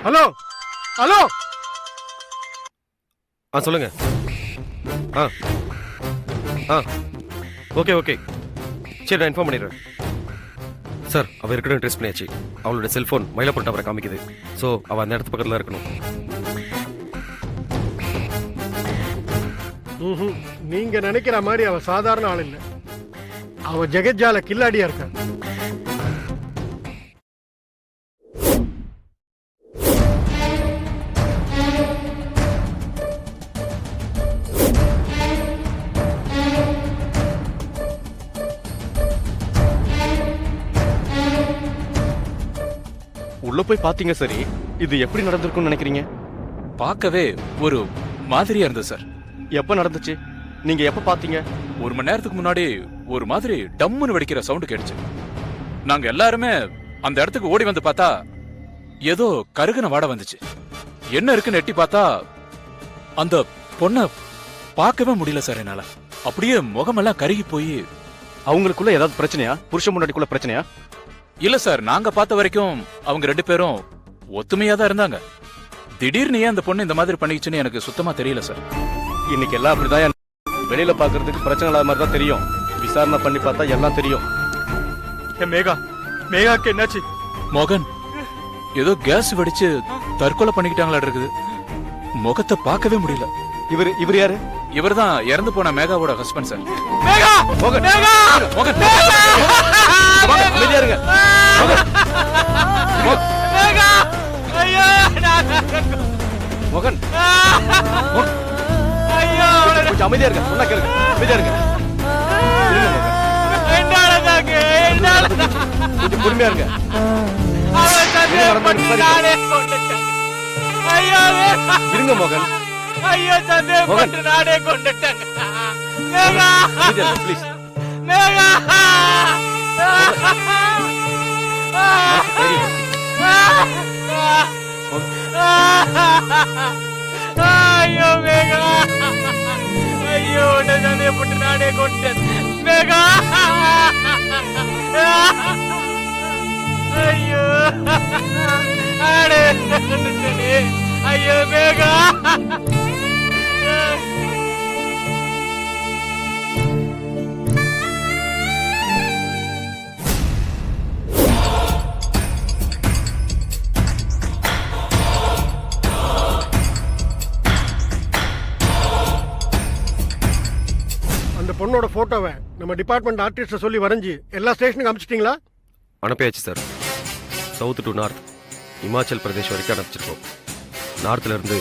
Hello hello. சொல்லுங்க. Okay okay, சரி நான் இன்ஃபார்ம் பண்ணிடுறேன். சார், அவள் இருக்கணும் ட்ரெஸ் பண்ணியாச்சு. அவளோட செல்ஃபோன் மயிலாப்பூர் டவரை காமிக்குது. ஸோ அவள் அந்த இடத்து பக்கத்தில் இருக்கணும். நீங்க நினைக்கிற மாதிரி அவ சாதாரண ஆள் இல்லை. அவ ஜெகஜால கில்லாடியா இருக்கா. உள்ள போய் பாத்தீங்க சரி, இது எப்படி நடந்திருக்கும்னு நினைக்கிறீங்க? பார்க்கவே ஒரு மாதிரியா இருந்தது சார். எப்ப நடந்துச்சு? நீங்க எப்ப பாத்தீங்க? 1 மணி நேரத்துக்கு முன்னாடி ஒரு மாதிரி டம்முன்னு வெடிக்கிற சவுண்ட் கேட்டுச்சு. நாங்க எல்லாருமே அந்த இடத்துக்கு ஓடி வந்து பார்த்தா ஏதோ கருகுன வாடை வந்துச்சு. என்ன இருக்குன்னு எட்டி பார்த்தா அந்த பொண்ணை பார்க்கவே முடியல சார் என்னால. அப்படியே முகமெல்லாம் கருகி போய். அவங்களுக்குள்ள ஏதாவது பிரச்சனையா? புருஷன் முன்னாடிக்குள்ள பிரச்சனையா? இல்ல சார், நாங்க பார்த்த வரைக்கும் அவங்க 2 பேரும் ஒத்துமையா தான் இருந்தாங்க. திடீர்னு ஏன் அந்த பொண்ணு இந்த மாதிரி பண்ணிச்சுன்னு எனக்கு சுத்தமா தெரியல சார். இன்னைக்கு எல்லாம் அப்படிதான். வெளியில பாக்குறதுக்கு பிரச்சனை இல்லாத மாதிரி தான் தெரியும். விசாரணை பண்ணி பார்த்தா எல்லாம் தெரியும். மேகாக்கு என்னாச்சு? மோகன் ஏதோ கேஸ் வெடிச்சு தற்கொலை பண்ணிக்கிட்டாங்களா இருக்குது. முகத்தை பார்க்கவே முடியல. இவர் யாரு? இவர் தான் இறந்து போன மேகாவோட ஹஸ்பண்ட் சார். மோகன், மோகன், அமைதியா இருங்க. மோகன், கொஞ்சம் அமைதியா இருங்க. சொன்னா கேளுங்க. அமைதியா இருங்க. கொஞ்சம் பொறுமையா இருங்க. இருங்க மோகன். நானே கொண்டுட்டேன். ப்ளீஸ். ஐயோ மேகா, ஐயோ உன்னை சந்தேகப்பட்டு நானே கொண்டேன் மேகா. ஐயோ ஐயோ மேகா. பொண்ணோட போட்டோவை நம்ம டிபார்ட்மெண்ட் ஆர்டிஸ்ட சொல்லி வரைஞ்சி எல்லா ஸ்டேஷனுக்கு அனுப்பிச்சிட்டீங்களா? அனுப்பியாச்சு sir. South to north, Himachal Pradesh வரைக்கும் அனுப்பிச்சிருக்கோம். நார்த்ல இருந்து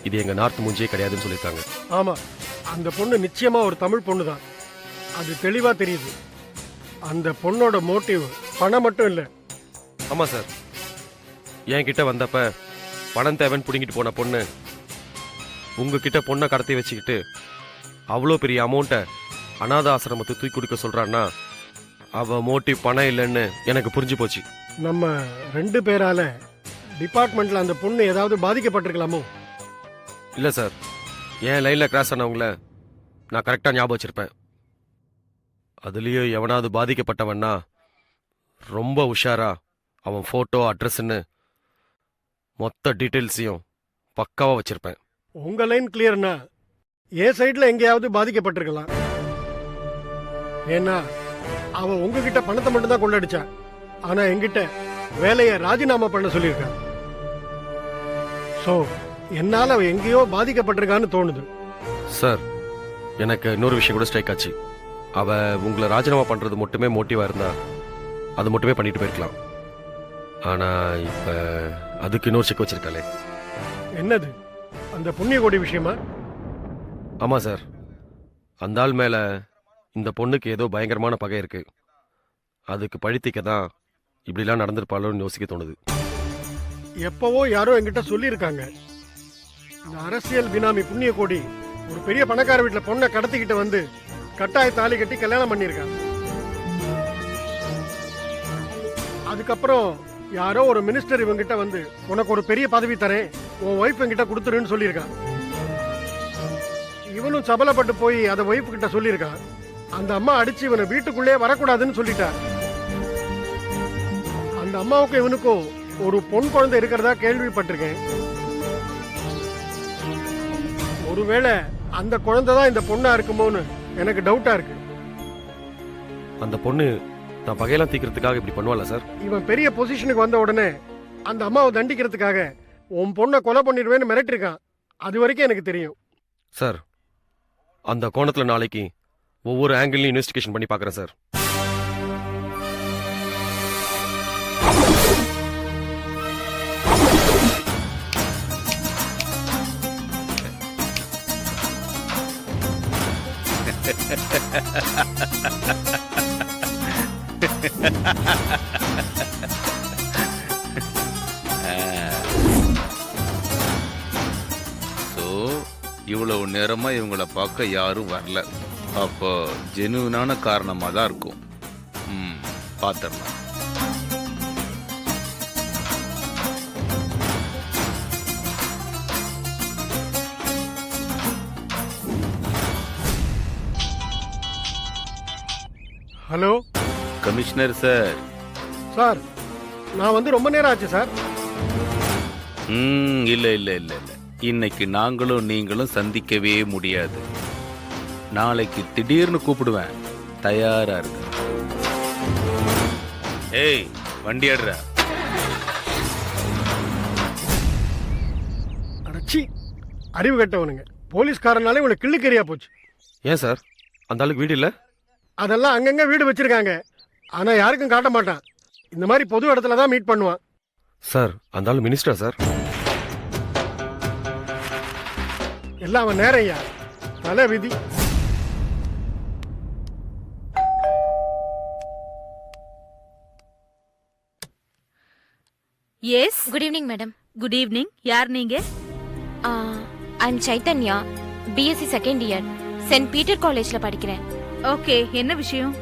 இது எங்க நார்த் மூஞ்சியே கிடையாதுன்னு சொல்லியிருக்காங்க. ஆமா, அந்த பொண்ணு நிச்சயமா ஒரு தமிழ் பொண்ணு தான். அது தெளிவா தெரியுது. அந்த பொண்ணோட மோட்டிவ் பணம் மட்டும் இல்ல. ஆமா சார், என்கிட்ட வந்தப்ப பணம் தேவைன்னு பிடிங்கிட்டு போன பொண்ணு உங்ககிட்ட பொண்ணை கடத்தி வச்சுக்கிட்டு அவ்வளோ பெரிய அமௌண்ட்டை அநாத ஆசிரமத்தை தூக்கி கொடுக்க சொல்றான்னா அவ மோட்டிவ் பணம் இல்லைன்னு எனக்கு புரிஞ்சு போச்சு. நம்ம 2 பேரால டிபார்ட்மெண்ட்ல அந்த பொண்ணு ஏதாவது பாதிக்கப்பட்டிருக்கலாமோ? இல்ல சார், என் லைன்ல கிராஸ் ஆனவங்கள நான் கரெக்டா ஞாபகம் வச்சிருப்பேன். அதுலயும் எவனாவது பாதிக்கப்பட்டவன்னா ரொம்ப உஷாரா அவன் போட்டோ அட்ரஸ்ன்னு மொத்த டீட்டெயில்ஸையும் பக்காவா வச்சிருப்பேன். உங்க லைன் கிளியர்னா என் சைட்ல எங்கேயாவது பாதிக்கப்பட்டிருக்கலாம். ஏன்னா அவ உங்ககிட்ட பணத்தை மட்டும் தான் கொள்ளடிச்சா. ஆனா என்கிட்ட வேலையை ராஜினாமா பண்ண சொல்லியிருக்கா. சோ என்னால அவ எங்கேயோ பாதிக்கப்பட்டிருக்கான்னு தோணுது. சார், எனக்கு இன்னொரு விஷயம் கூட ஸ்ட்ரைக் ஆச்சு. அவ உங்களை ராஜினாமா பண்றது மட்டுமே மோட்டிவா இருந்தா அது மட்டுமே பண்ணிட்டு போயிருக்கலாம். ஆனா இப்ப அதுக்கு இன்னொரு செக் வச்சிருக்காளே. என்னது? அந்த புண்ணிய கோடி விஷயமா? ஆமா சார், அந்த ஆள் மேல இந்த பொண்ணுக்கு ஏதோ பயங்கரமான பகை இருக்கு. அதுக்கு பழித்திக்க தான் இப்படிலாம் நடந்திருப்பாளோன்னு யோசிக்க தோணுது. எப்பவோ யாரோ என்கிட்ட சொல்லியிருக்காங்க, இந்த அரசியல் பினாமி புண்ணிய கோடி ஒரு பெரிய பணக்கார வீட்டுல பொண்ணை கடத்திக்கிட்டு வந்து கட்டாய தாலி கட்டி கல்யாணம் பண்ணிருக்காங்க. அதுக்கப்புறம் யாரோ ஒரு மினிஸ்டர் இவங்கிட்ட வந்து உனக்கு ஒரு பெரிய பதவி தரேன், உன் ஒய்ஃப் என்கிட்ட கொடுத்துருன்னு சொல்லியிருக்கான். இவனும் சபலப்பட்டு போய் அதை ஒய்ஃப் கிட்ட சொல்லியிருக்கான். அந்த அம்மா அடிச்சு இவனை வீட்டுக்குள்ளே வரக்கூடாதுன்னு சொல்லிட்டா. அந்த அம்மாவுக்கும் இவனுக்கும் ஒரு பொன் குழந்தை இருக்கிறதா கேள்விப்பட்டிருக்கேன். ஒருவேளை அந்த குழந்தை தான் இந்த பொண்ணா இருக்குமோன்னு எனக்கு டவுட்டா இருக்கு. அந்த பொண்ணு நான் பகையெல்லாம் தீக்கிறதுக்காக இப்படி பண்ணுவாளா சார்? இவன் பெரிய பொசிஷனுக்கு வந்த உடனே அந்த அம்மாவை தண்டிக்கிறதுக்காக உன் பொண்ணை கொலை பண்ணிடுவேன்னு மிரட்டிருக்கான். அது வரைக்கும் எனக்கு தெரியும். சார், அந்த கோணத்துல நாளைக்கு ஒவ்வொரு ஆங்கிள்லையும் இன்வெஸ்டிகேஷன் பண்ணி பார்க்குறேன் சார். ஸோ இவ்வளவு நேரமா இவங்கள பார்க்க யாரும் வரல. அப்போ ஜெனுவினான காரணமா தான் இருக்கும். பார்த்துடலாம். Hello commissioner sir. சார், நான் வந்து ரொம்ப நேரம் ஆச்சு சார். இல்ல இல்ல இல்ல இல்ல, இன்னைக்கு நாங்களும் நீங்களும் சந்திக்கவே முடியாது. நாளைக்கு திடீர்னு கூப்பிடுவேன், தயாரா இருக்கு. ஏய், வண்டி அடுறா. அடச்சி, அறிவு கட்டவனுங்க. போலீஸ்காரனாலே உனக்கு கிள்ளுக்கறியா போச்சு. ஏன் சார், அந்த ஆளுக்கு வீடு இல்லை? அதெல்லாம் அங்கங்க வீடு வச்சிருக்காங்க. ஆனா யாருக்கும் காட்ட மாட்டான். இந்த மாதிரி பொது இடத்துல தான் மீட் பண்ணுவான். சார், அந்த ஆளு மினிஸ்டரா சார்? எல்லாம் அவன் நேரையா, தலை விதி. Yes, good evening madam. Good evening. யார் நீங்க? I am Chaitanya, BSc second year, saint Peter காலேஜ்ல படிக்கிறேன். ஓகே, என்ன விஷயம்?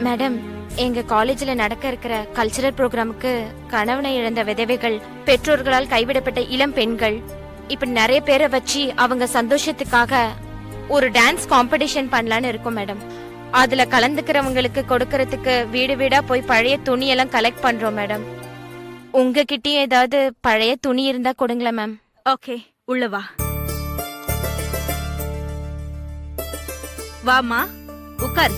மேடம், எங்க காலேஜ்ல நடக்க இருக்கிற கல்ச்சரல் ப்ரோக்ராமுக்கு கணவனை இழந்த விதவைகள், பெற்றோர்களால் கைவிடப்பட்ட இளம் பெண்கள், இப்படி நிறைய பேரை வச்சு அவங்க சந்தோஷத்துக்காக ஒரு டான்ஸ் காம்படிஷன் பண்ணலான்னு இருக்கோம் மேடம். அதுல கலந்துக்கிறவங்களுக்கு கொடுக்கறதுக்கு வீடு வீடா போய் பழைய துணியெல்லாம் கலெக்ட் பண்றோம் மேடம். உங்ககிட்டயே ஏதாவது பழைய துணி இருந்தா கொடுங்களேன் மேம். ஓகே, உள்ள வா. வாமா, உட்கார்.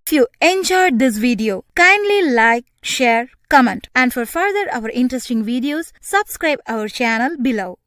If you enjoyed this video, kindly like, share, comment, and for further our interesting videos, subscribe our channel below.